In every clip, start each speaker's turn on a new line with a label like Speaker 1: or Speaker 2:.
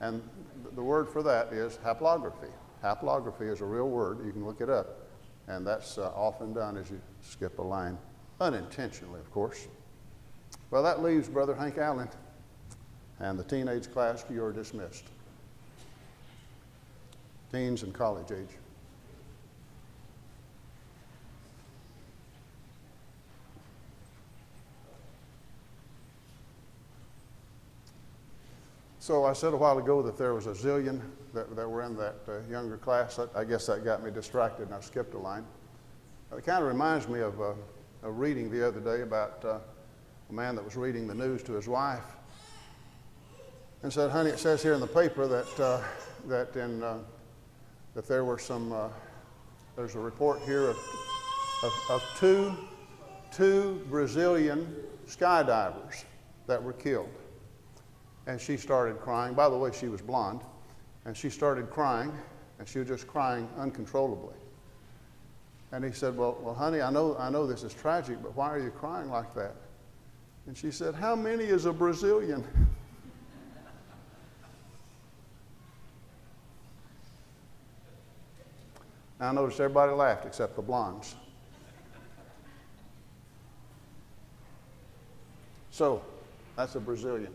Speaker 1: And the word for that is haplography. Haplography is a real word. You can look it up. And that's often done as you skip a line, unintentionally, of course. Well, that leaves Brother Hank Allen and the teenage class. You're dismissed. Teens and college age. So I said a while ago that there was a zillion that were in that younger class. I guess that got me distracted and I skipped a line. It kind of reminds me of a reading the other day about a man that was reading the news to his wife and said, "Honey, it says here in the paper that that there were some. There's a report here of two Brazilian skydivers that were killed." And she started crying. By the way, she was blonde. And she started crying, and she was just crying uncontrollably. And he said, well, honey, I know this is tragic, but why are you crying like that? And she said, "How many is a Brazilian?" Now, I noticed everybody laughed except the blondes. So, that's a Brazilian.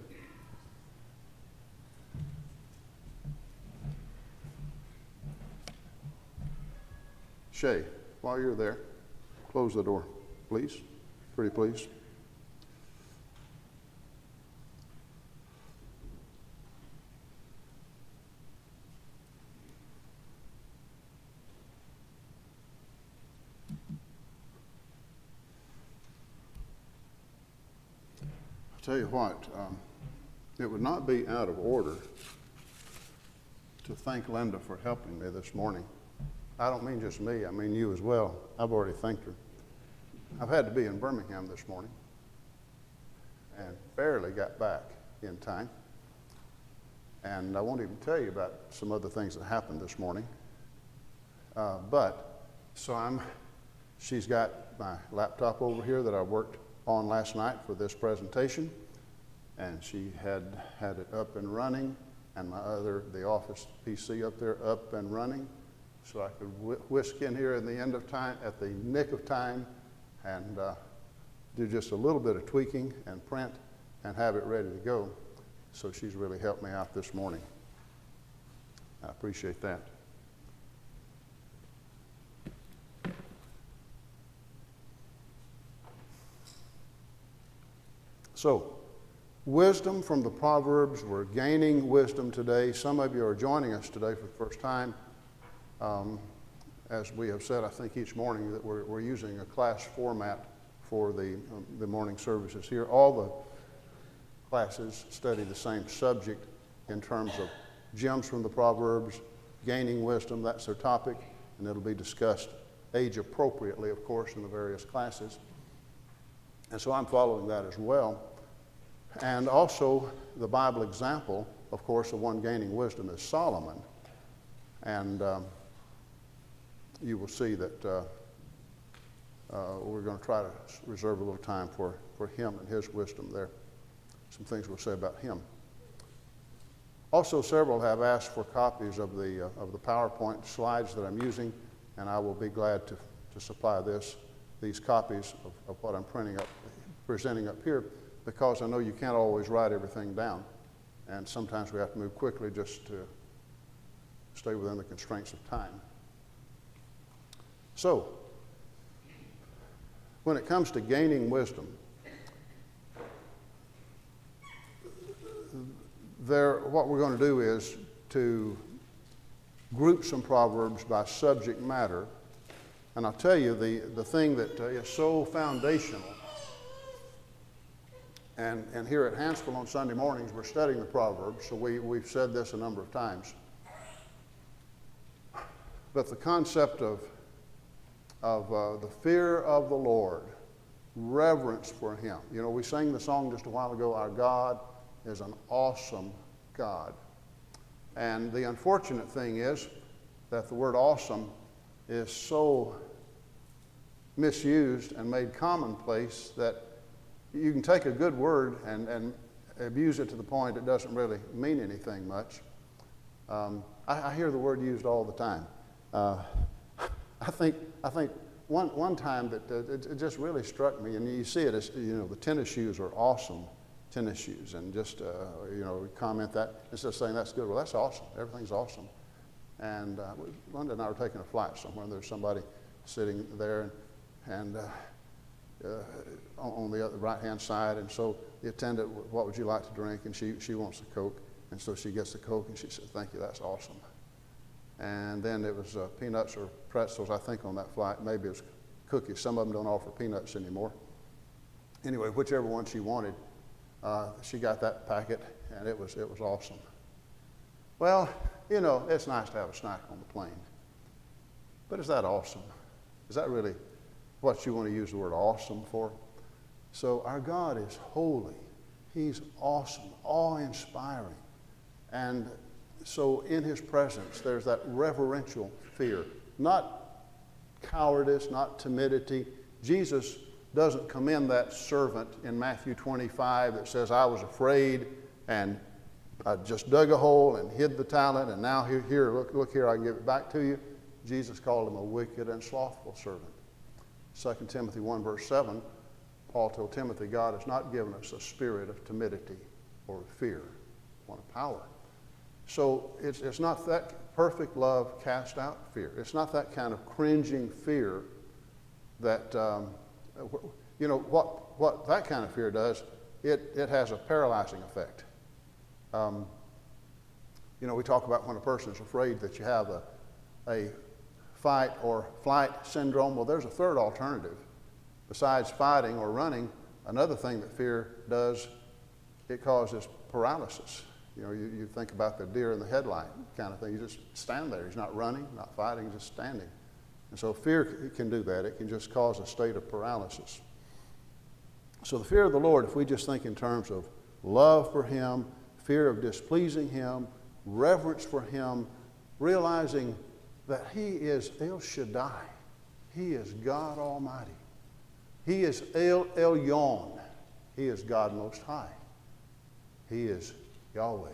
Speaker 1: Shay, while you're there, close the door, please. Pretty please. I'll tell you what, it would not be out of order to thank Linda for helping me this morning. I don't mean just me, I mean you as well. I've already thanked her. I've had to be in Birmingham this morning and barely got back in time. And I won't even tell you about some other things that happened this morning. She's got my laptop over here that I worked on last night for this presentation, and she had it up and running, and the office PC up there up and running. So I could whisk in here at the nick of time, and do just a little bit of tweaking and print and have it ready to go. So she's really helped me out this morning. I appreciate that. So, wisdom from the Proverbs. We're gaining wisdom today. Some of you are joining us today for the first time. As we have said, I think each morning that we're using a class format for the morning services here. All the classes study the same subject in terms of gems from the Proverbs, gaining wisdom. That's their topic, and it'll be discussed age appropriately, of course, in the various classes. And so I'm following that as well. And also the Bible example, of course, the one gaining wisdom is Solomon. And you will see that we're going to try to reserve a little time for him and his wisdom there. Some things we'll say about him. Also, several have asked for copies of the PowerPoint slides that I'm using, and I will be glad to supply these copies of what I'm presenting up here, because I know you can't always write everything down, and sometimes we have to move quickly just to stay within the constraints of time. So, when it comes to gaining wisdom, what we're going to do is to group some proverbs by subject matter. And I'll tell you the thing that is so foundational. And here at Hanceville on Sunday mornings, we're studying the Proverbs, so we've said this a number of times. But the concept of the fear of the Lord, reverence for Him. You know, we sang the song just a while ago, "Our God is an awesome God." And the unfortunate thing is that the word awesome is so misused and made commonplace that you can take a good word and abuse it to the point it doesn't really mean anything much. I hear the word used all the time. I think one time that it just really struck me, and you see it as, the tennis shoes are awesome tennis shoes, and just, we comment that, instead of saying that's good, well, that's awesome, everything's awesome. And Linda and I were taking a flight somewhere, and there's somebody sitting there, and on the right-hand side, and so the attendant, what would you like to drink? And she wants a Coke, and so she gets the Coke, and she said, thank you, that's awesome. And then it was peanuts or pretzels, I think, on that flight. Maybe it was cookies. Some of them don't offer peanuts anymore. Anyway, whichever one she wanted, she got that packet, and it was awesome. Well, it's nice to have a snack on the plane. But is that awesome? Is that really what you want to use the word awesome for? So our God is holy. He's awesome, awe-inspiring. And so in his presence, there's that reverential fear, not cowardice, not timidity. Jesus doesn't commend that servant in Matthew 25 that says, I was afraid and I just dug a hole and hid the talent, and now here, look here, I can give it back to you. Jesus called him a wicked and slothful servant. 2 Timothy 1 verse 7, Paul told Timothy, God has not given us a spirit of timidity or fear, one of power. So it's not that perfect love cast out fear. It's not that kind of cringing fear that, what that kind of fear does, it has a paralyzing effect. We talk about when a person is afraid that you have a fight or flight syndrome. Well, there's a third alternative. Besides fighting or running, another thing that fear does, it causes paralysis. You think about the deer in the headlight kind of thing. You just stand there. He's not running, not fighting, just standing. And so fear can do that. It can just cause a state of paralysis. So the fear of the Lord, if we just think in terms of love for him, fear of displeasing him, reverence for him, realizing that he is El Shaddai. He is God Almighty. He is El Elyon. He is God Most High. He is Yahweh,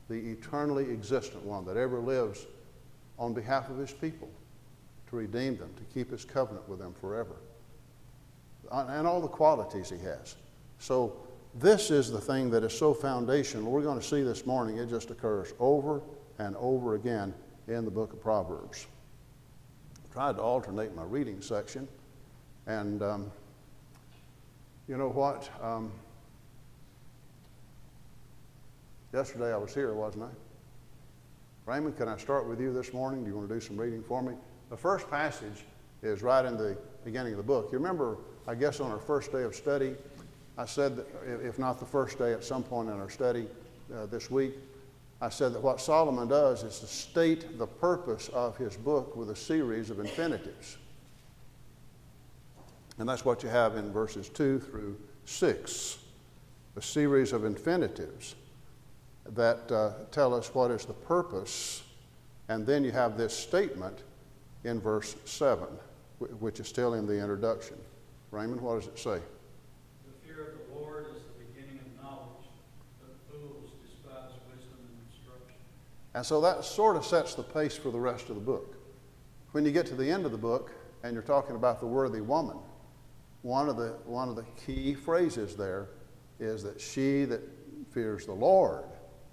Speaker 1: the eternally existent one that ever lives on behalf of his people to redeem them, to keep his covenant with them forever. And all the qualities he has. So this is the thing that is so foundational. We're going to see this morning, it just occurs over and over again in the book of Proverbs. I tried to alternate my reading section, and you know what? Yesterday I was here, wasn't I? Raymond, can I start with you this morning? Do you want to do some reading for me? The first passage is right in the beginning of the book. You remember, I guess on our first day of study, I said that if not the first day, at some point in our study this week, I said that what Solomon does is to state the purpose of his book with a series of infinitives. And that's what you have in verses 2 through 6, a series of infinitives that tell us what is the purpose. And then you have this statement in verse 7, which is still in the introduction. Raymond, what does it say?
Speaker 2: The fear of the Lord is the beginning of knowledge, but fools despise wisdom and instruction.
Speaker 1: And so that sort of sets the pace for the rest of the book. When you get to the end of the book and you're talking about the worthy woman, one of the key phrases there is that she that fears the Lord,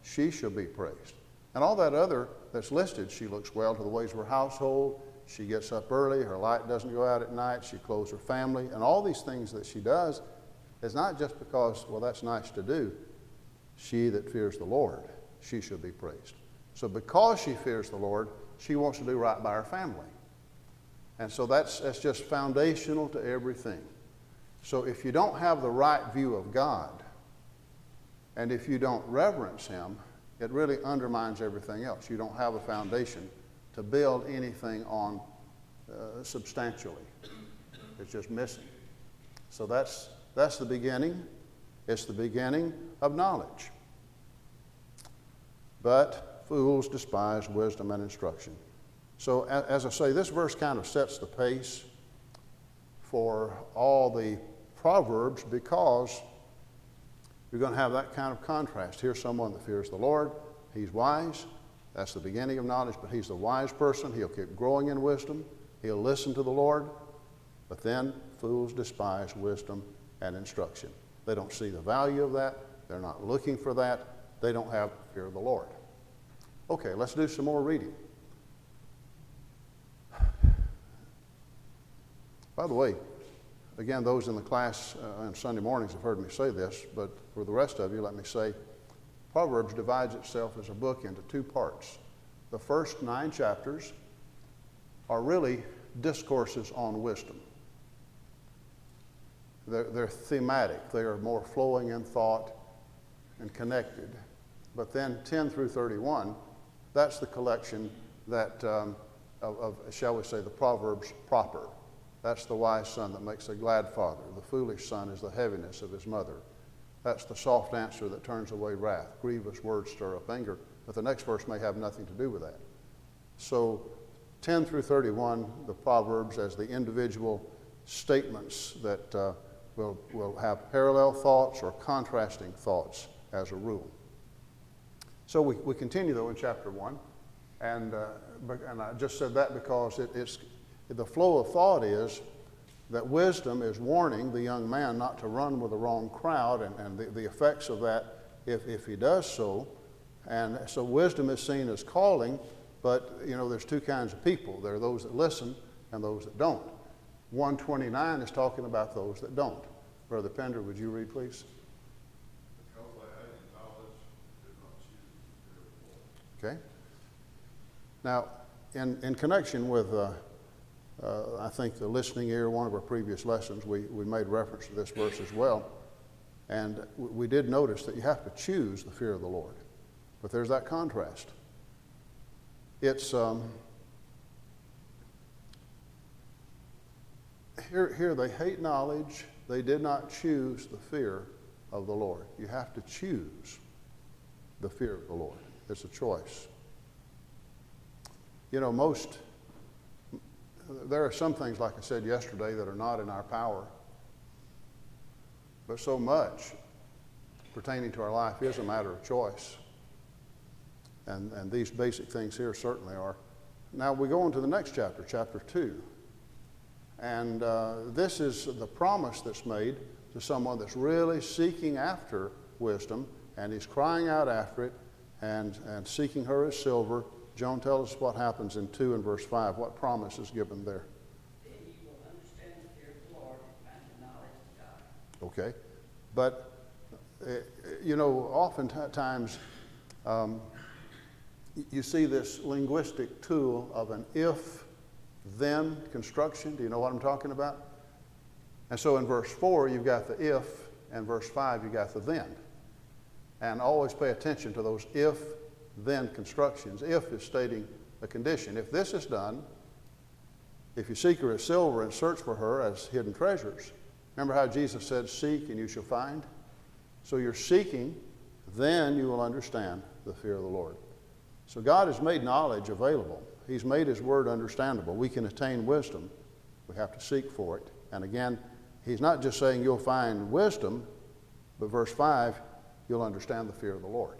Speaker 1: she shall be praised. And all that other that's listed, she looks well to the ways of her household, she gets up early, her light doesn't go out at night, she clothes her family, and all these things that she does is not just because, well, that's nice to do. She that fears the Lord, she shall be praised. So because she fears the Lord, she wants to do right by her family. And so that's just foundational to everything. So if you don't have the right view of God, and if you don't reverence him, it really undermines everything else. You don't have a foundation to build anything on substantially. It's just missing. So that's the beginning. It's the beginning of knowledge. But fools despise wisdom and instruction. So as I say, this verse kind of sets the pace for all the Proverbs, because you're going to have that kind of contrast. Here's someone that fears the Lord. He's wise. That's the beginning of knowledge, but he's the wise person. He'll keep growing in wisdom. He'll listen to the Lord. But then fools despise wisdom and instruction. They don't see the value of that. They're not looking for that. They don't have fear of the Lord. Okay, let's do some more reading. By the way, again, those in the class on Sunday mornings have heard me say this, but for the rest of you, let me say, Proverbs divides itself as a book into two parts. The first 9 chapters are really discourses on wisdom. They're thematic. They are more flowing in thought and connected. But then 10 through 31, that's the collection that of, shall we say, the Proverbs proper. That's the wise son that makes a glad father. The foolish son is the heaviness of his mother. That's the soft answer that turns away wrath. Grievous words stir up anger. But the next verse may have nothing to do with that. So 10 through 31, the Proverbs as the individual statements that will have parallel thoughts or contrasting thoughts as a rule. So we continue, though, in chapter 1. And I just said that because it's the flow of thought is that wisdom is warning the young man not to run with the wrong crowd and the effects of that if he does so. And so wisdom is seen as calling, but, you know, there's two kinds of people. There are those that listen and those that don't. 129 is talking about those that don't. Brother Pender, would you read, please?
Speaker 3: Because I had knowledge, did not choose the fear of the Lord.
Speaker 1: Okay. Now, in connection with, I think, the listening ear, one of our previous lessons, we made reference to this verse as well. And we did notice that you have to choose the fear of the Lord. But there's that contrast. It's, here they hate knowledge. They did not choose the fear of the Lord. You have to choose the fear of the Lord. It's a choice. You know, there are some things, like I said yesterday, that are not in our power. But so much pertaining to our life is a matter of choice. And these basic things here certainly are. Now we go on to the next chapter, chapter 2. And this is the promise that's made to someone that's really seeking after wisdom, and he's crying out after it and seeking her as silver. Joan, tell us what happens in 2 and verse 5. What promise is given there?
Speaker 4: Then you will understand the fear of the Lord and the knowledge of God.
Speaker 1: Okay. But, you know, oftentimes you see this linguistic tool of an if-then construction. Do you know what I'm talking about? And so in verse 4, you've got the if, and verse 5, you've got the then. And always pay attention to those if-then constructions. If is stating a condition. If this is done, if you seek her as silver and search for her as hidden treasures. Remember how Jesus said, seek and you shall find? So you're seeking, then you will understand the fear of the Lord. So God has made knowledge available. He's made his word understandable. We can attain wisdom. We have to seek for it. And again, he's not just saying you'll find wisdom, but verse 5, you'll understand the fear of the Lord.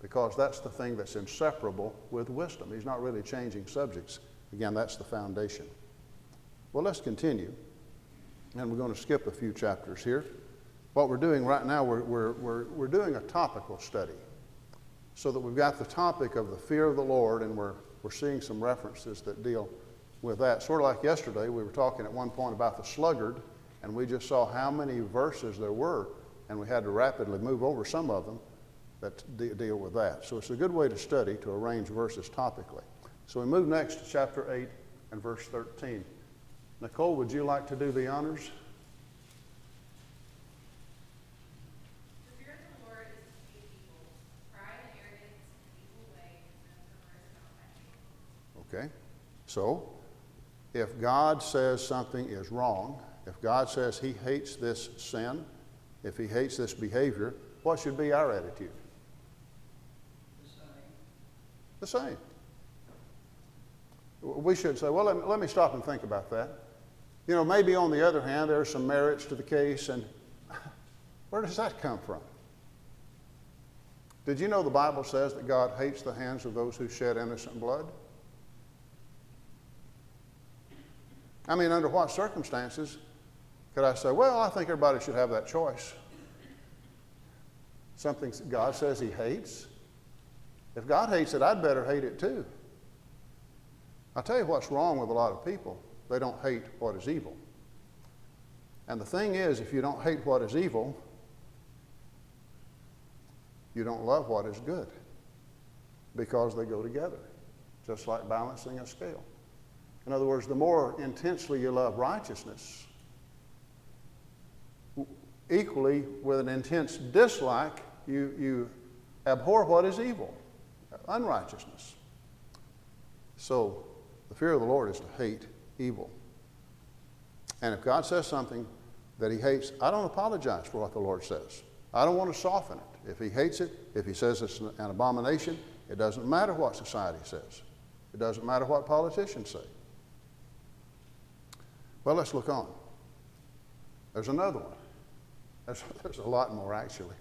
Speaker 1: Because that's the thing that's inseparable with wisdom. He's not really changing subjects. Again, that's the foundation. Well, let's continue. And we're going to skip a few chapters here. What we're doing right now, we're doing a topical study. So that we've got the topic of the fear of the Lord, and we're seeing some references that deal with that. Sort of like yesterday, we were talking at one point about the sluggard, and we just saw how many verses there were, and we had to rapidly move over some of them that deal with that. So it's a good way to study, to arrange verses topically. So we move next to chapter 8 and verse 13. Nicole, would you like to do the honors?
Speaker 5: The fear of the Lord is to hate evil, pride and arrogance and evil way, and perverse knowledge.
Speaker 1: Okay. So, if God says something is wrong, if God says he hates this sin, if he hates this behavior, what should be our attitude? The same. We should say, well, let me stop and think about that. You know, maybe on the other hand, there are some merits to the case, and where does that come from? Did you know the Bible says that God hates the hands of those who shed innocent blood? I mean, under what circumstances could I say, well, I think everybody should have that choice? Something God says he hates? If God hates it, I'd better hate it too. I'll tell you what's wrong with a lot of people. They don't hate what is evil. And the thing is, if you don't hate what is evil, you don't love what is good, because they go together, just like balancing a scale. In other words, the more intensely you love righteousness, equally with an intense dislike, you abhor what is evil, unrighteousness. So the fear of the Lord is to hate evil. And if God says something that he hates, I don't apologize for what the Lord says. I don't want to soften it. If he hates it, if he says it's an abomination, it doesn't matter what society says. It doesn't matter what politicians say. Well, let's look on. There's another one. There's a lot more, actually.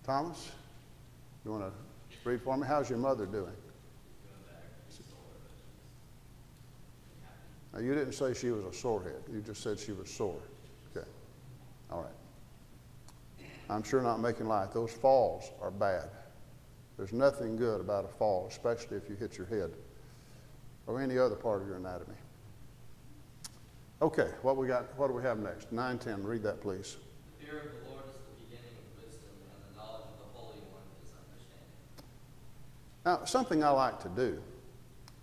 Speaker 1: Thomas, you want to read for me? How's your mother doing? Now, you didn't say she was a sorehead. You just said she was sore. Okay. All right. I'm sure not making light. Those falls are bad. There's nothing good about a fall, especially if you hit your head or any other part of your anatomy. Okay, what do we have next? 9:10. Read that, please.
Speaker 6: The fear of the Lord is the beginning of wisdom, and the knowledge of the Holy One is understanding.
Speaker 1: Now, something I like to do,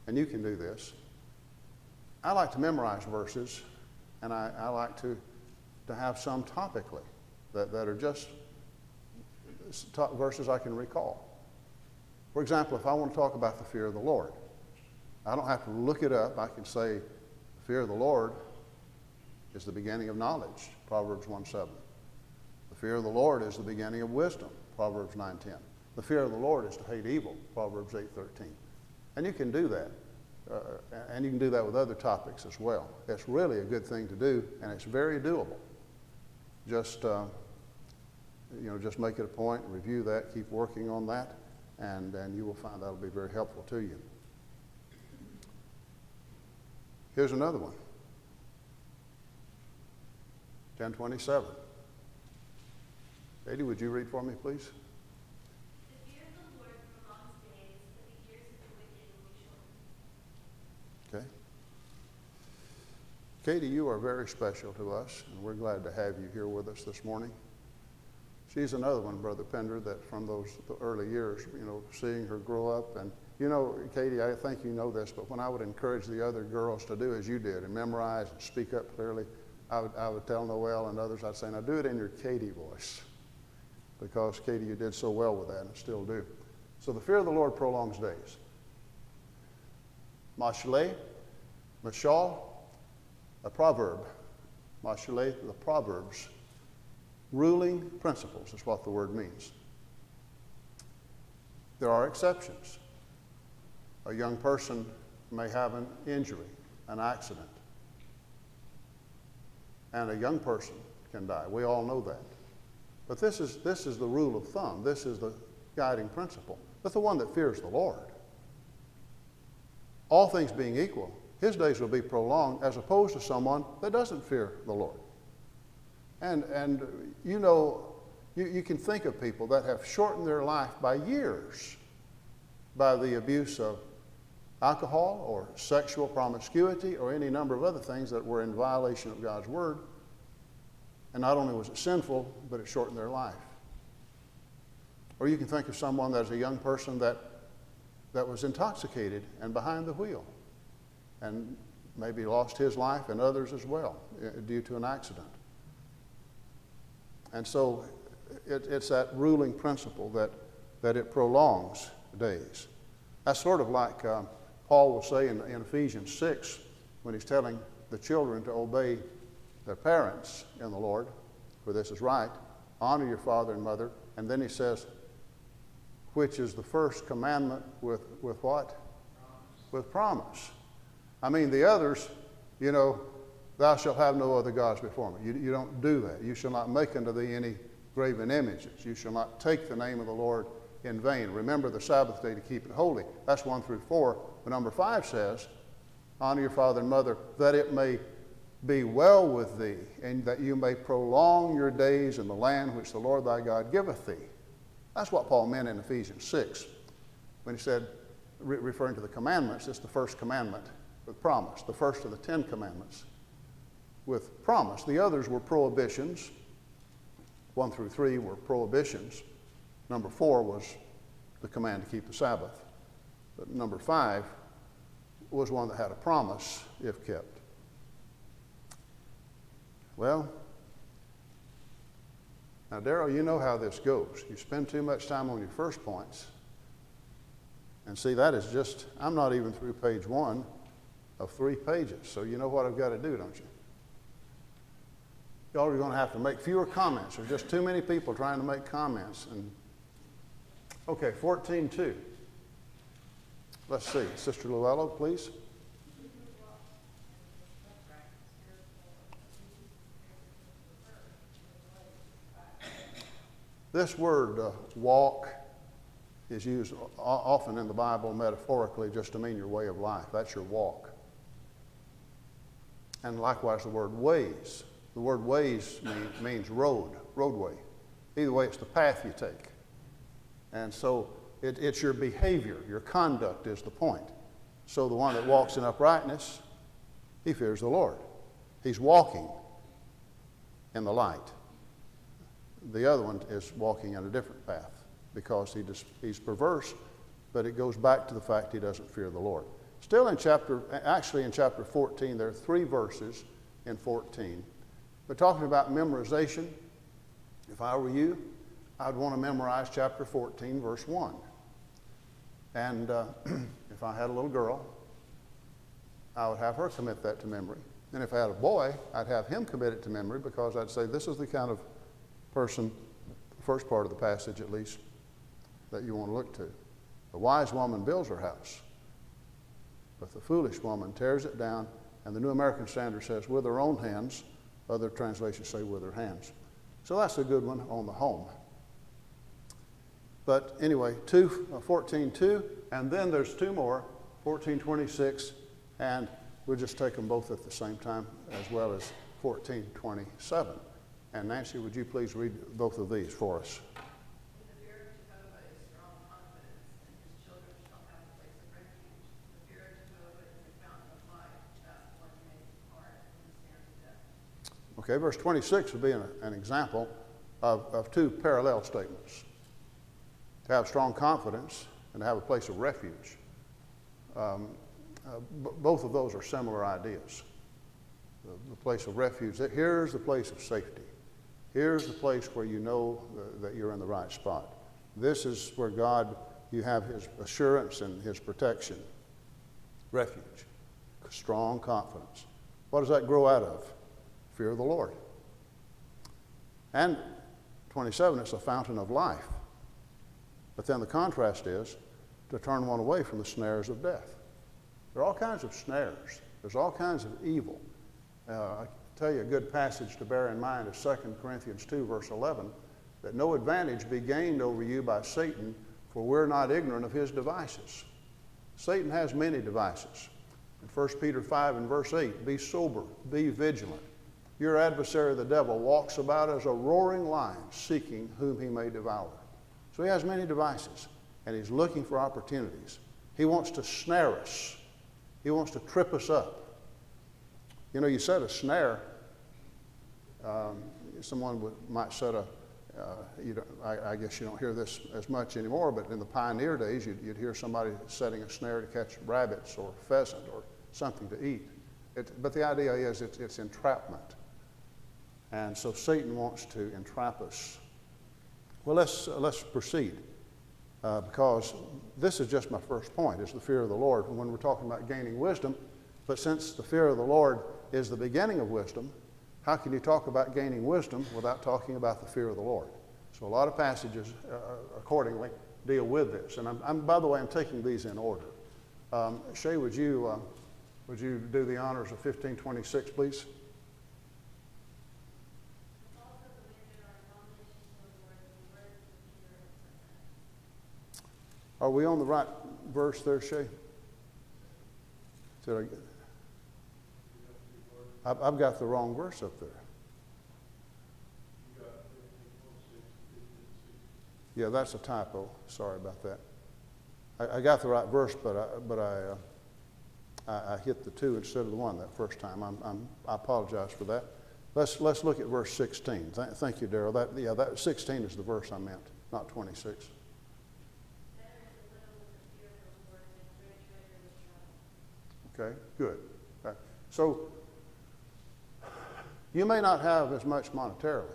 Speaker 1: and you can do this, I like to memorize verses, and I like to have some topically that are just verses I can recall. For example, if I want to talk about the fear of the Lord, I don't have to look it up. I can say, the fear of the Lord is the beginning of knowledge, Proverbs 1:7. The fear of the Lord is the beginning of wisdom, Proverbs 9:10. The fear of the Lord is to hate evil, Proverbs 8:13. And you can do that. And you can do that with other topics as well. It's really a good thing to do, and it's very doable. Just, just make it a point, review that, keep working on that, and you will find that'll be very helpful to you. Here's another one. 10:27. Katie, would you read for me, please?
Speaker 5: The fear of the Lord prolongs days, but the years of the wicked will be shortened.
Speaker 1: Okay. Katie, you are very special to us, and we're glad to have you here with us this morning. She's another one, Brother Pender, that from the early years, seeing her grow up. And, Katie, I think you know this, but when I would encourage the other girls to do as you did and memorize and speak up clearly, I would tell Noelle and others, I'd say, now do it in your Katie voice. Because, Katie, you did so well with that and still do. So the fear of the Lord prolongs days. Mashale, a proverb. Mashale, the Proverbs. Ruling principles is what the word means. There are exceptions. A young person may have an injury, an accident, and a young person can die. We all know that. But this is the rule of thumb. This is the guiding principle. But the one that fears the Lord, all things being equal, his days will be prolonged as opposed to someone that doesn't fear the Lord. And you can think of people that have shortened their life by years by the abuse of alcohol or sexual promiscuity or any number of other things that were in violation of God's word. And not only was it sinful, but it shortened their life. Or you can think of someone that is a young person that was intoxicated and behind the wheel and maybe lost his life and others as well due to an accident. And so it's that ruling principle that it prolongs days. That's sort of like Paul will say in Ephesians 6 when he's telling the children to obey their parents in the Lord, for this is right. Honor your father and mother. And then he says, which is the first commandment with what? Promise. With promise. I mean, the others, thou shalt have no other gods before me. You don't do that. You shall not make unto thee any graven images. You shall not take the name of the Lord in vain. Remember the Sabbath day to keep it holy. That's 1 through 4. But number 5 says, honor your father and mother, that it may be well with thee, and that you may prolong your days in the land which the Lord thy God giveth thee. That's what Paul meant in Ephesians 6 when he said, referring to the commandments, it's the first commandment with promise, the first of the 10 commandments with promise. The others were prohibitions. 1 through 3 were prohibitions. Number 4 was the command to keep the Sabbath. But number 5 was one that had a promise if kept. Well, now, Darrell, you know how this goes. You spend too much time on your first points. And see, that is just, I'm not even through page 1 of 3 pages. So you know what I've got to do, don't you? Y'all are going to have to make fewer comments. There's just too many people trying to make comments. And okay, 14:2. Let's see. Sister Llewellyn, please. This word walk is used often in the Bible metaphorically just to mean your way of life. That's your walk. And likewise the word ways. The word ways means road, roadway. Either way, it's the path you take. And so it's your behavior, your conduct is the point. So the one that walks in uprightness, he fears the Lord. He's walking in the light. The other one is walking in a different path because he's perverse, but it goes back to the fact he doesn't fear the Lord. Still in chapter 14, there are 3 verses in 14. We're talking about memorization. If I were you, I'd want to memorize chapter 14, verse 1. And if I had a little girl, I would have her commit that to memory. And if I had a boy, I'd have him commit it to memory because I'd say this is the kind of person, the first part of the passage at least, that you want to look to. The wise woman builds her house, but the foolish woman tears it down, and the New American Standard says, with her own hands. Other translations say with her hands. So that's a good one on the home. But anyway, 14:2, and then there's 2 more, 14:26, and we'll just take them both at the same time, as well as 14:27. And Nancy, would you please read both of these for us?
Speaker 4: In the fear of Jehovah is strong confidence, and his children shall have a place of refuge. The fear of Jehovah is a fountain of life, that one may depart from the snares of death.
Speaker 1: Okay, verse 26 would be an example of 2 parallel statements. To have strong confidence and to have a place of refuge. Both of those are similar ideas. The place of refuge, here's the place of safety. Here's the place where you know that you're in the right spot. This is where God, you have his assurance and his protection. Refuge. Strong confidence. What does that grow out of? Fear of the Lord. And 27, it's a fountain of life. But then the contrast is to turn one away from the snares of death. There are all kinds of snares. There's all kinds of evil. I tell you a good passage to bear in mind is 2 Corinthians 2, verse 11, that no advantage be gained over you by Satan, for we're not ignorant of his devices. Satan has many devices. In 1 Peter 5 and verse 8, be sober, be vigilant. Your adversary, the devil, walks about as a roaring lion, seeking whom he may devour. So he has many devices, and he's looking for opportunities. He wants to snare us. He wants to trip us up. You know, you set a snare. Someone might set a, I guess you don't hear this as much anymore, but in the pioneer days, you'd hear somebody setting a snare to catch rabbits or pheasant or something to eat. But the idea is it's entrapment. And so Satan wants to entrap us. Well, let's proceed, because this is just my first point, is the fear of the Lord when we're talking about gaining wisdom. But since the fear of the Lord is the beginning of wisdom, how can you talk about gaining wisdom without talking about the fear of the Lord? So a lot of passages, accordingly, deal with this. And by the way, I'm taking these in order. Shay, would you do the honors of 1526, please?
Speaker 5: Also the wind in our abominations
Speaker 1: Are we on the right verse there, Shay? Did I've got the wrong verse up there. Yeah, that's a typo. Sorry about that. I got the right verse, but I hit the 2 instead of the 1 that first time. I apologize for that. Let's look at verse 16. Thank you, Darrell. That 16 is the verse I meant, not 26. Okay, good. Okay. So you may not have as much monetarily.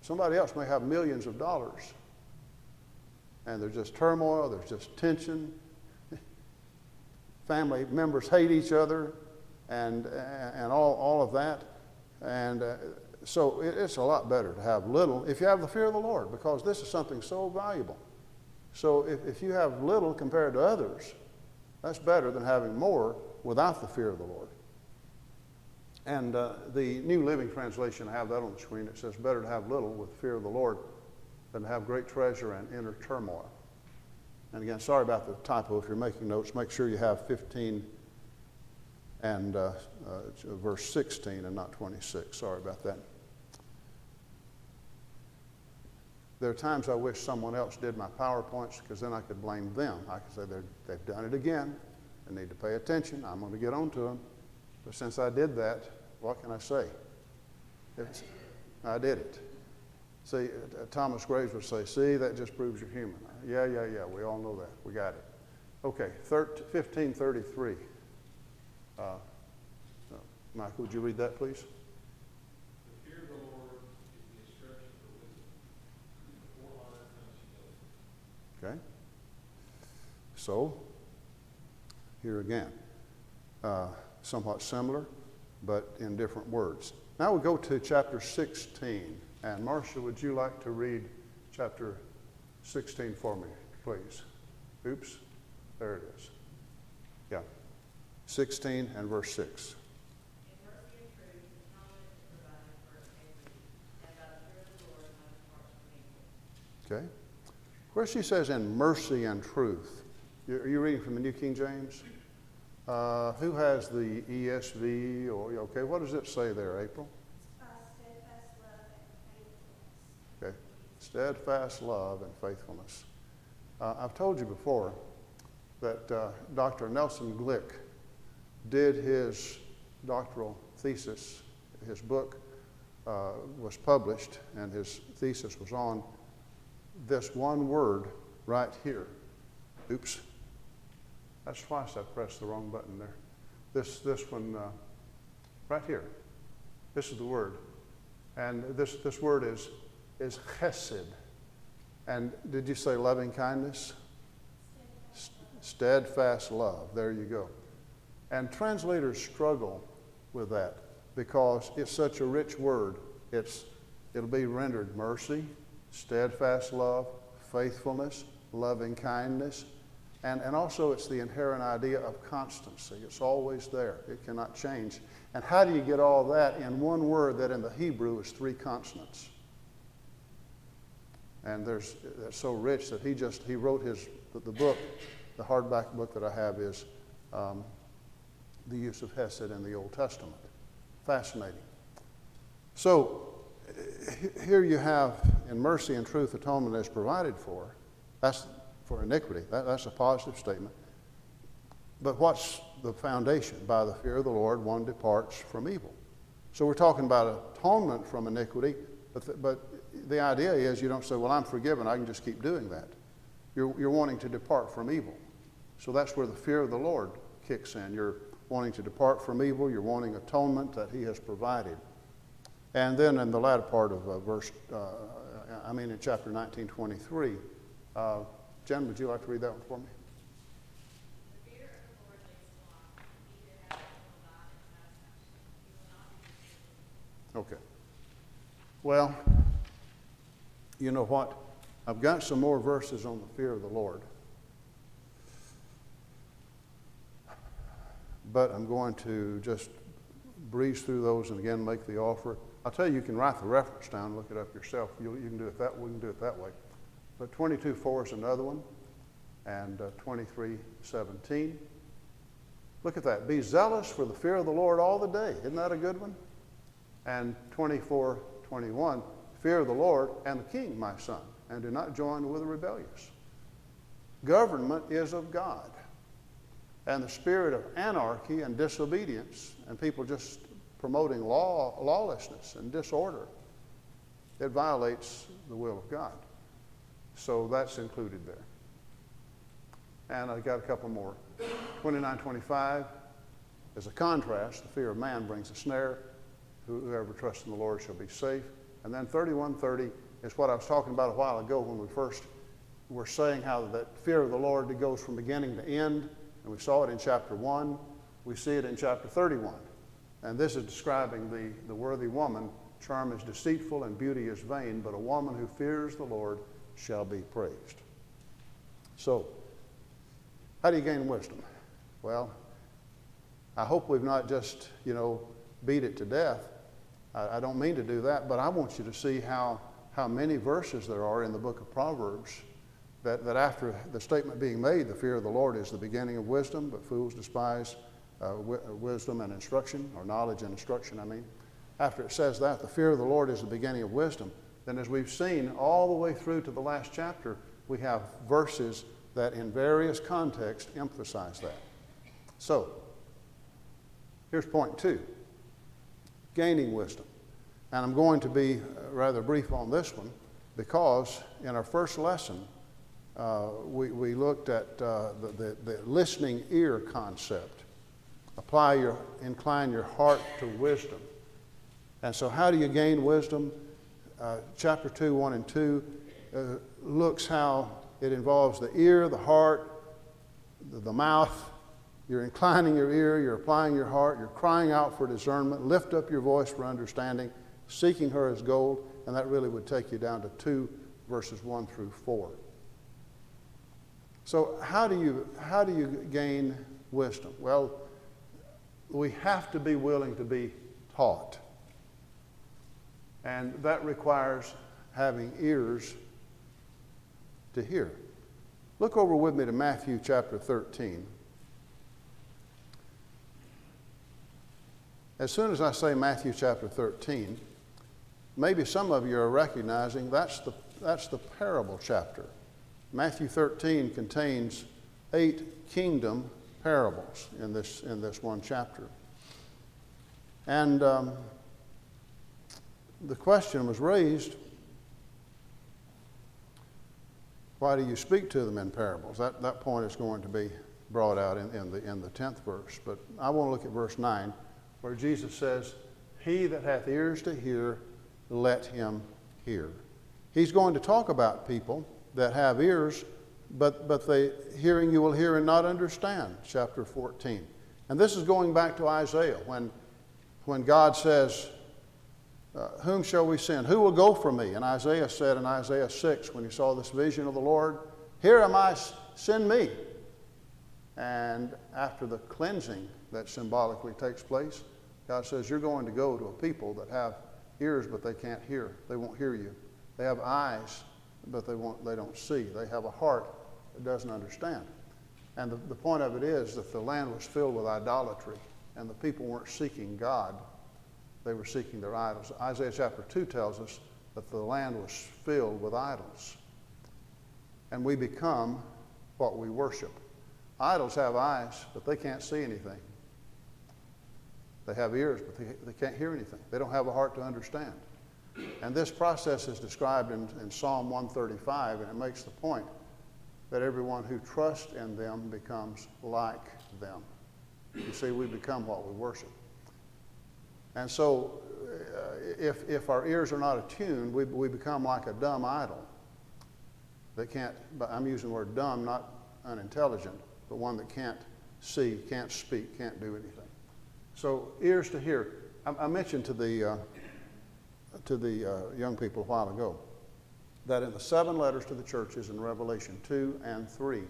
Speaker 1: Somebody else may have millions of dollars, and there's just turmoil, there's just tension. Family members hate each other, and all of that. And so it's a lot better to have little if you have the fear of the Lord, because this is something so valuable. So if you have little compared to others, that's better than having more without the fear of the Lord. And the New Living Translation, I have that on the screen. It says, better to have little with fear of the Lord than to have great treasure and inner turmoil. And again, sorry about the typo. If you're making notes, make sure you have 15 and verse 16 and not 26. Sorry about that. There are times I wish someone else did my PowerPoints, because then I could blame them. I could say they've done it again. They need to pay attention. I'm going to get on to them. But since I did that, what can I say? I did it. See, Thomas Graves would say, see, that just proves you're human. Yeah, we all know that. We got it. Okay, 1533. Michael, would you read that, please?
Speaker 3: The fear of the Lord is the instruction for wisdom. Before honor comes humility.
Speaker 1: Okay. So, here again, somewhat similar, but in different words. Now we go to chapter 16. And Marcia, would you like to read chapter 16 for me, please? Oops, there it is. Yeah, 16 and verse 6.
Speaker 4: In mercy and truth, the knowledge is provided for integrity, and by the fear of the Lord, not depart from evil.
Speaker 1: Okay. Where she says in mercy and truth, are you reading from the New King James? Who has the ESV? Or okay, what does it say there, April? Okay, steadfast love and faithfulness. I've told you before that Dr. Nelson Glick did his doctoral thesis. His book was published, and his thesis was on this one word right here. Oops. That's twice I pressed the wrong button there. This one right here. This is the word. And this word is chesed. And did you say loving kindness? Steadfast love. There you go. And translators struggle with that because it's such a rich word. It'll be rendered mercy, steadfast love, faithfulness, loving kindness, and also it's the inherent idea of constancy. It's always there. It cannot change. And how do you get all that in one word that in the Hebrew is 3 consonants? And that's so rich that he wrote the book, the hardback book that I have is the use of Hesed in the Old Testament. Fascinating. So here you have in mercy and truth atonement is provided for. That's for iniquity. That's a positive statement. But what's the foundation? By the fear of the Lord, one departs from evil. So we're talking about atonement from iniquity, but the idea is you don't say, well, I'm forgiven, I can just keep doing that. You're wanting to depart from evil. So that's where the fear of the Lord kicks in. You're wanting to depart from evil. You're wanting atonement that he has provided. And then in the latter part of in chapter 19:23, Jen, would you like to read that one for me?
Speaker 5: The fear of the Lord makes one, he that hath will not in satisfaction. He will not be disappointed.
Speaker 1: Okay. Well, you know what? I've got some more verses on the fear of the Lord. But I'm going to just breeze through those and again make the offer. I'll tell you, you can write the reference down, look it up yourself. You can do it that way. We can do it that way. But 22:4 is another one, and 23:17. Look at that. Be zealous for the fear of the Lord all the day. Isn't that a good one? And 24:21, fear of the Lord and the king, my son, and do not join with the rebellious. Government is of God. And the spirit of anarchy and disobedience and people just promoting lawlessness and disorder, it violates the will of God. So that's included there. And I got a couple more. 29:25 is a contrast. The fear of man brings a snare. Whoever trusts in the Lord shall be safe. And then 31:30 is what I was talking about a while ago when we first were saying how that fear of the Lord that goes from beginning to end. And we saw it in chapter 1. We see it in chapter 31. And this is describing the worthy woman. Charm is deceitful and beauty is vain, but a woman who fears the Lord shall be praised. So, how do you gain wisdom? Well, I hope we've not just, beat it to death. I don't mean to do that, but I want you to see how many verses there are in the book of Proverbs that after the statement being made, the fear of the Lord is the beginning of wisdom, but fools despise wisdom and instruction, or knowledge and instruction, I mean. After it says that, the fear of the Lord is the beginning of wisdom, then as we've seen all the way through to the last chapter, we have verses that in various contexts emphasize that. So, here's point 2, gaining wisdom. And I'm going to be rather brief on this one because in our first lesson, we looked at the listening ear concept. Incline your heart to wisdom. And so how do you gain wisdom? Chapter 2, 1 and 2 looks how it involves the ear, the heart, the mouth. You're inclining your ear, you're applying your heart, you're crying out for discernment, lift up your voice for understanding, seeking her as gold, and that really would take you down to 2 verses 1 through 4. So how do you gain wisdom? Well, we have to be willing to be taught. And that requires having ears to hear. Look over with me to Matthew chapter 13. As soon as I say Matthew chapter 13, maybe some of you are recognizing that's the parable chapter. Matthew 13 contains 8 kingdom parables in this one chapter. And the question was raised, why do you speak to them in parables? That point is going to be brought out in the 10th verse. But I want to look at verse 9, where Jesus says, he that hath ears to hear, let him hear. He's going to talk about people that have ears, but they hearing you will hear and not understand, chapter 14. And this is going back to Isaiah, when God says, whom shall we send? Who will go for me? And Isaiah said in Isaiah 6, when he saw this vision of the Lord, here am I, send me. And after the cleansing that symbolically takes place, God says, you're going to go to a people that have ears, but they can't hear. They won't hear you. They have eyes, but they don't see. They have a heart that doesn't understand. And the point of it is that the land was filled with idolatry, and the people weren't seeking God. They were seeking their idols. Isaiah chapter 2 tells us that the land was filled with idols. And we become what we worship. Idols have eyes, but they can't see anything. They have ears, but they can't hear anything. They don't have a heart to understand. And this process is described in Psalm 135, and it makes the point that everyone who trusts in them becomes like them. You see, we become what we worship. And so if our ears are not attuned, we become like a dumb idol. They can't, but I'm using the word dumb, not unintelligent, but one that can't see, can't speak, can't do anything. So ears to hear. I mentioned to the young people a while ago that in the 7 letters to the churches in Revelation 2 and 3,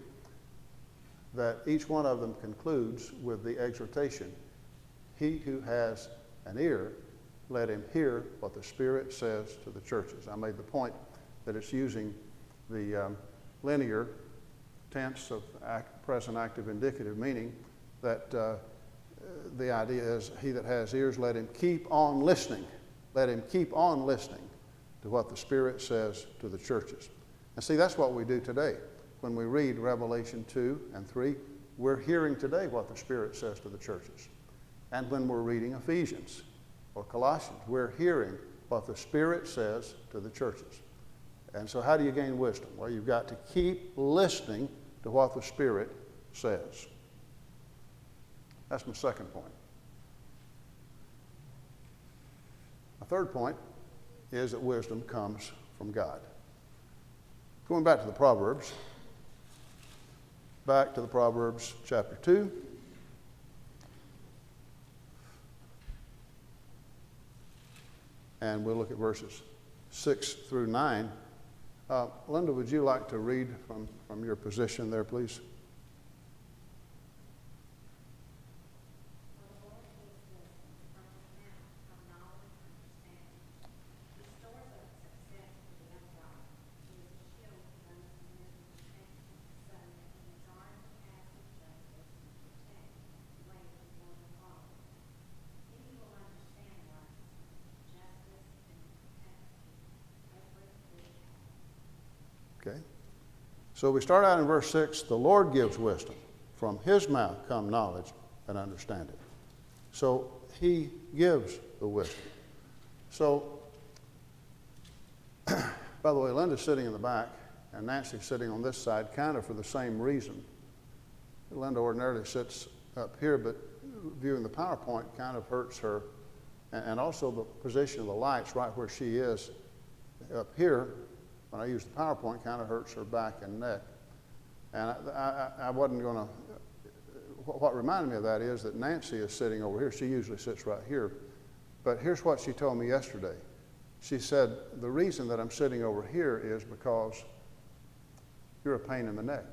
Speaker 1: that each one of them concludes with the exhortation, he who has an ear, let him hear what the Spirit says to the churches. I made the point that it's using the linear tense of present active indicative, meaning that the idea is, he that has ears, let him keep on listening. Let him keep on listening to what the Spirit says to the churches. And see, that's what we do today. When we read Revelation 2 and 3, we're hearing today what the Spirit says to the churches. And when we're reading Ephesians or Colossians, we're hearing what the Spirit says to the churches. And so how do you gain wisdom? Well, you've got to keep listening to what the Spirit says. That's my second point. My third point is that wisdom comes from God. Going back to the Proverbs, chapter 2. And we'll look at verses 6 through 9. Linda, would you like to read from your position there, please? Okay. So we start out in verse 6, the Lord gives wisdom. From his mouth come knowledge and understanding. So he gives the wisdom. So, by the way, Linda's sitting in the back and Nancy's sitting on this side kind of for the same reason. Linda ordinarily sits up here, but viewing the PowerPoint kind of hurts her. And also the position of the lights right where she is up here, when I use the PowerPoint, kind of hurts her back and neck. And I wasn't going to, what reminded me of that is that Nancy is sitting over here. She usually sits right here. But here's what she told me yesterday. She said, the reason that I'm sitting over here is because you're a pain in the neck.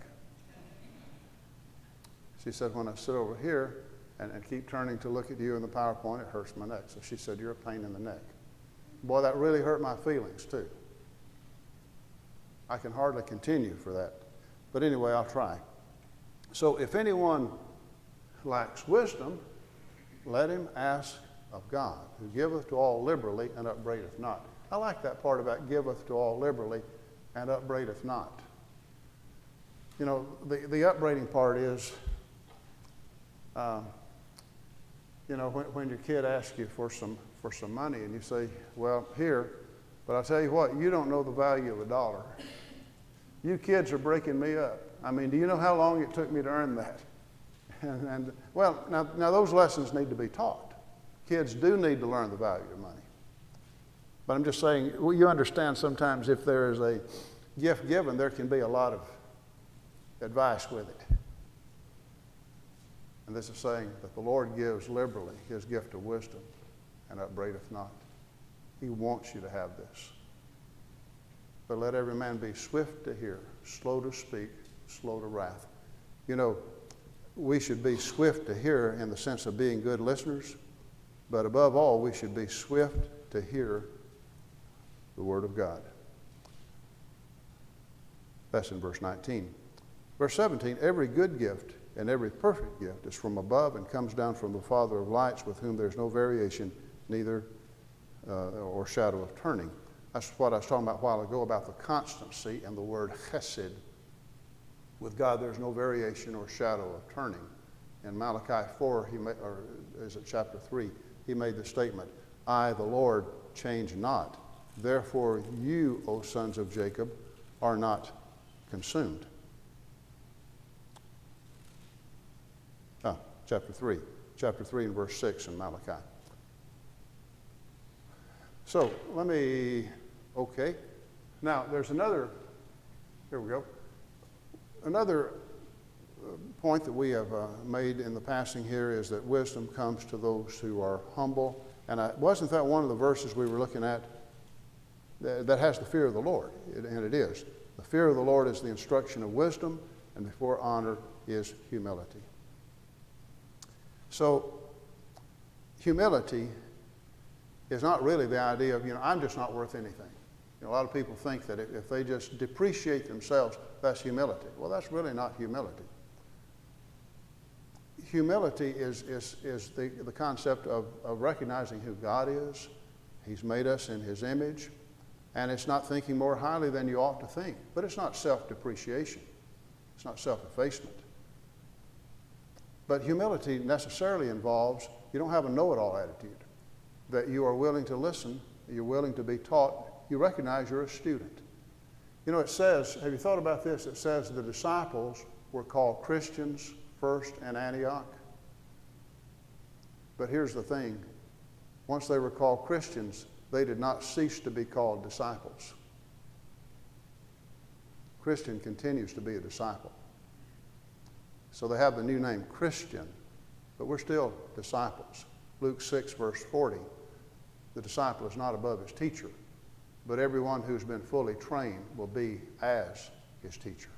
Speaker 1: She said, when I sit over here and keep turning to look at you in the PowerPoint, it hurts my neck. So she said, you're a pain in the neck. Boy, that really hurt my feelings too. I can hardly continue for that. But anyway, I'll try. So if anyone lacks wisdom, let him ask of God, who giveth to all liberally and upbraideth not. I like that part about giveth to all liberally and upbraideth not. You know, the upbraiding part is, you know, when your kid asks you for some money and you say, well, here, but I'll tell you what, you don't know the value of $1. You kids are breaking me up. I mean, do you know how long it took me to earn that? And well, now those lessons need to be taught. Kids do need to learn the value of money. But I'm just saying, well, you understand sometimes if there is a gift given, there can be a lot of advice with it. And this is saying that the Lord gives liberally his gift of wisdom and upbraideth not. He wants you to have this. But let every man be swift to hear, slow to speak, slow to wrath. You know, we should be swift to hear in the sense of being good listeners, but above all, we should be swift to hear the Word of God. That's in verse 19. Verse 17, every good gift and every perfect gift is from above and comes down from the Father of lights, with whom there's no variation, neither or shadow of turning. That's what I was talking about a while ago about the constancy and the word chesed. With God, there's no variation or shadow of turning. In Malachi 4, or is it chapter 3, he made the statement, I, the Lord, change not. Therefore you, O sons of Jacob, are not consumed. Chapter 3 and verse 6 in Malachi. So okay. Now there's another, here we go. Another point that we have made in the passing here is that wisdom comes to those who are humble. And wasn't that one of the verses we were looking at that has the fear of the Lord? And it is. The fear of the Lord is the instruction of wisdom, and before honor is humility. So humility is not really the idea of, I'm just not worth anything. You know, a lot of people think that if they just depreciate themselves, that's humility. Well, that's really not humility. Humility is the concept of recognizing who God is. He's made us in His image. And it's not thinking more highly than you ought to think. But it's not self-depreciation. It's not self-effacement. But humility necessarily involves, you don't have a know-it-all attitude. That you are willing to listen, you're willing to be taught, you recognize you're a student. You know, it says, have you thought about this? It says the disciples were called Christians first in Antioch. But here's the thing. Once they were called Christians, they did not cease to be called disciples. Christian continues to be a disciple. So they have the new name Christian, but we're still disciples. Luke 6, verse 40, the disciple is not above his teacher, but everyone who's been fully trained will be as his teacher.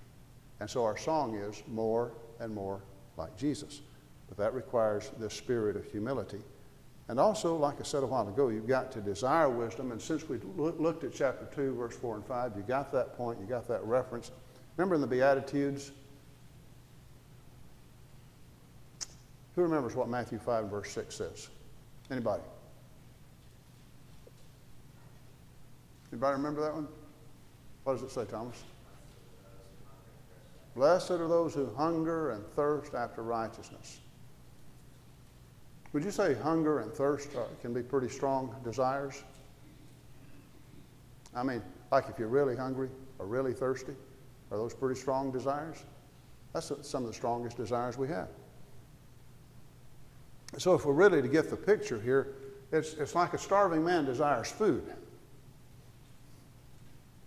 Speaker 1: And so our song is more and more like Jesus. But that requires this spirit of humility. And also, like I said a while ago, you've got to desire wisdom. And since we looked at chapter 2, verse 4 and 5, you got that point, you got that reference. Remember in the Beatitudes? Who remembers what Matthew 5, verse 6 says? Anybody? Anybody remember that one? What does it say, Thomas? Blessed are those who hunger and thirst after righteousness. Would you say hunger and thirst can be pretty strong desires? I mean, like if you're really hungry or really thirsty, are those pretty strong desires? That's some of the strongest desires we have. So if we're really to get the picture here, it's like a starving man desires food.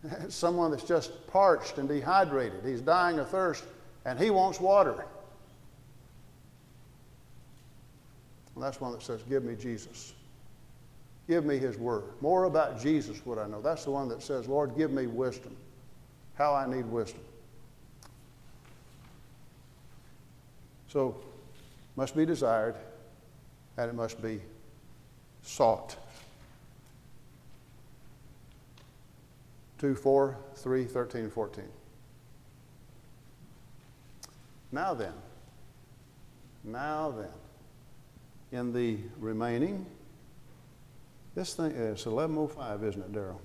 Speaker 1: It's someone that's just parched and dehydrated. He's dying of thirst, and he wants water. And that's one that says, give me Jesus. Give me His Word. More about Jesus would I know. That's the one that says, Lord, give me wisdom. How I need wisdom. So, must be desired, and it must be sought. 2, 4, 3, 13, and 14. Now then, in the remaining, this thing is 11:05, isn't it, Darrell?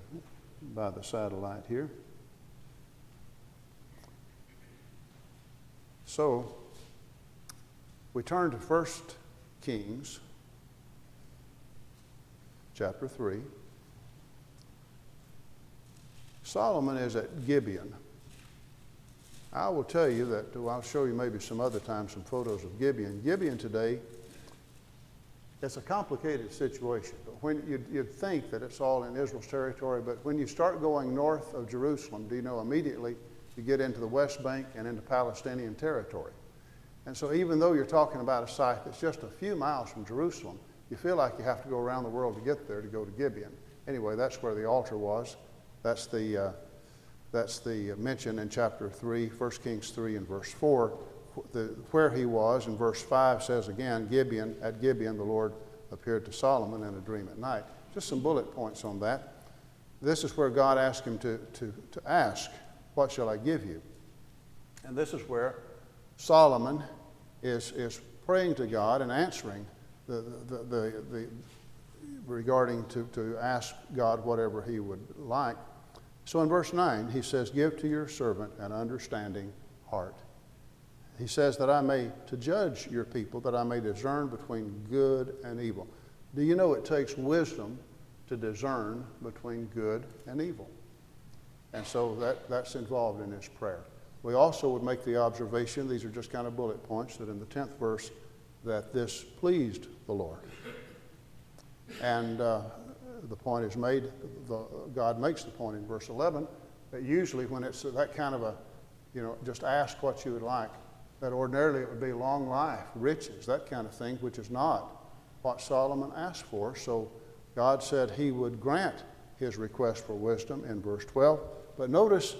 Speaker 1: By the satellite here. So, we turn to 1 Kings, chapter 3. Solomon is at Gibeon. I will tell you that, I'll show you maybe some other time some photos of Gibeon. Gibeon today, it's a complicated situation. But when you'd think that it's all in Israel's territory, but when you start going north of Jerusalem, do you know immediately you get into the West Bank and into Palestinian territory. And so even though you're talking about a site that's just a few miles from Jerusalem, you feel like you have to go around the world to get there to go to Gibeon. Anyway, that's where the altar was. That's the mention in chapter 3, 1 Kings 3 and verse 4. Where he was, in verse 5 says again, at Gibeon the Lord appeared to Solomon in a dream at night. Just some bullet points on that. This is where God asked him to ask, what shall I give you? And this is where Solomon is praying to God and answering regarding to ask God whatever he would like. So in verse 9, he says, give to your servant an understanding heart. He says that I may, to judge your people, that I may discern between good and evil. Do you know it takes wisdom to discern between good and evil? And so that's involved in this prayer. We also would make the observation, these are just kind of bullet points, that in the 10th verse, that this pleased the Lord. And the point is made, God makes the point in verse 11, that usually when it's that kind of a, just ask what you would like, that ordinarily it would be long life, riches, that kind of thing, which is not what Solomon asked for. So God said he would grant his request for wisdom in verse 12. But notice,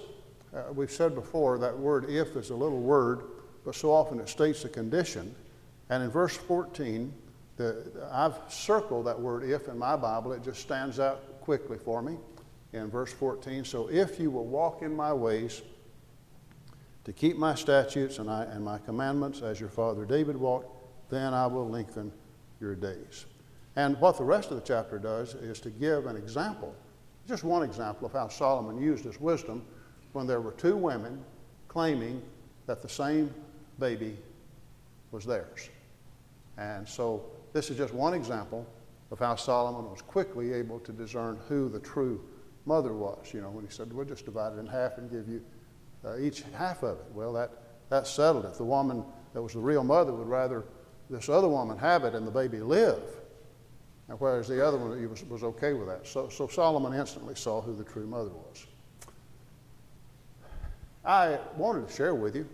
Speaker 1: we've said before, that word if is a little word, but so often it states a condition. And in verse 14, I've circled that word if in my Bible. It just stands out quickly for me. in verse 14. So if you will walk in my ways to keep my statutes and my commandments as your father David walked, then I will lengthen your days. And what the rest of the chapter does is to give an example, just one example of how Solomon used his wisdom when there were two women claiming that the same baby was theirs. And so this is just one example of how Solomon was quickly able to discern who the true mother was. You know, when he said, we'll just divide it in half and give you each half of it. Well, that settled it. The woman that was the real mother would rather this other woman have it and the baby live, and whereas the other one was okay with that. So Solomon instantly saw who the true mother was. I wanted to share with you,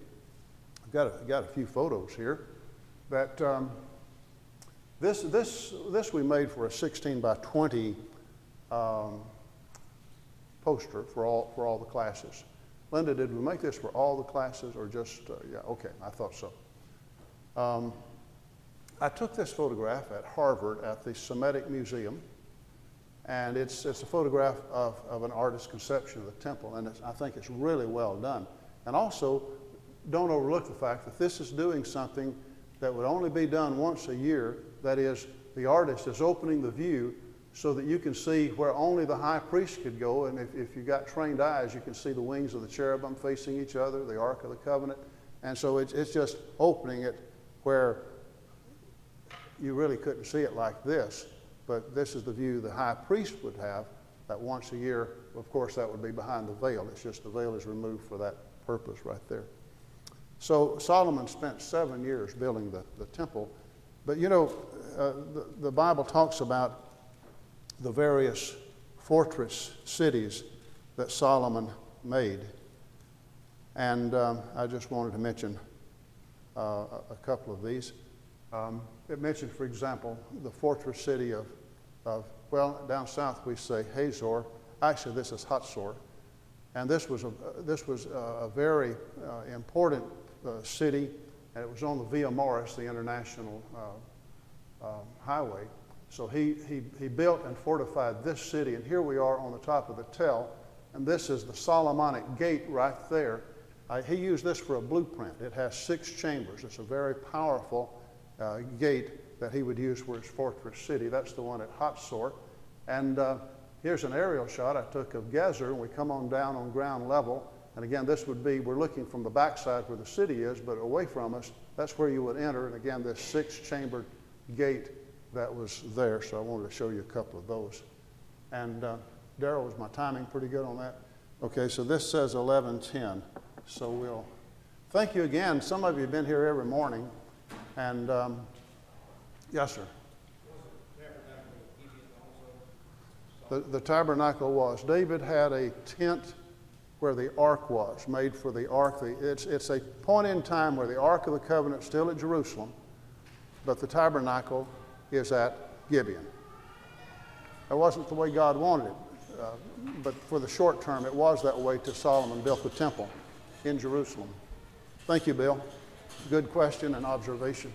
Speaker 1: I've got a few photos here, that this we made for a 16 by 20 poster for all the classes. Linda, did we make this for all the classes or just, yeah, okay, I thought so. I took this photograph at Harvard at the Semitic Museum, and it's a photograph of an artist's conception of the temple, and I think it's really well done. And also, don't overlook the fact that this is doing something that would only be done once a year. That is, the artist is opening the view so that you can see where only the high priest could go, and if you've got trained eyes, you can see the wings of the cherubim facing each other, the Ark of the Covenant, and so it's just opening it where you really couldn't see it like this, but this is the view the high priest would have, that once a year. Of course, that would be behind the veil. It's just the veil is removed for that purpose right there. So Solomon spent 7 years building the temple, but you know, the Bible talks about the various fortress cities that Solomon made, and I just wanted to mention a couple of these. It mentioned, for example, the fortress city of well, down south we say Hazor. Actually, this is Hatzor, and this was a very important city, and it was on the Via Maris, the international highway. So he built and fortified this city, and here we are on the top of the Tell, and this is the Solomonic Gate right there. He used this for a blueprint. It has 6 chambers. It's a very powerful gate that he would use for his fortress city. That's the one at Hatzor. And here's an aerial shot I took of Gezer, and we come on down on ground level. And again, this would be, we're looking from the backside where the city is, but away from us, that's where you would enter. And again, this 6-chambered gate that was there. So I wanted to show you a couple of those. And Darrell, was my timing pretty good on that? Okay, so this says 11:10. So we'll thank you again. Some of you have been here every morning. And yes, sir. The tabernacle was. David had a tent where the ark was, made for the ark. It's a point in time where the Ark of the Covenant is still at Jerusalem, but the tabernacle is at Gibeon. That wasn't the way God wanted it, but for the short term, it was that way till Solomon built the temple in Jerusalem. Thank you, Bill. Good question and observation.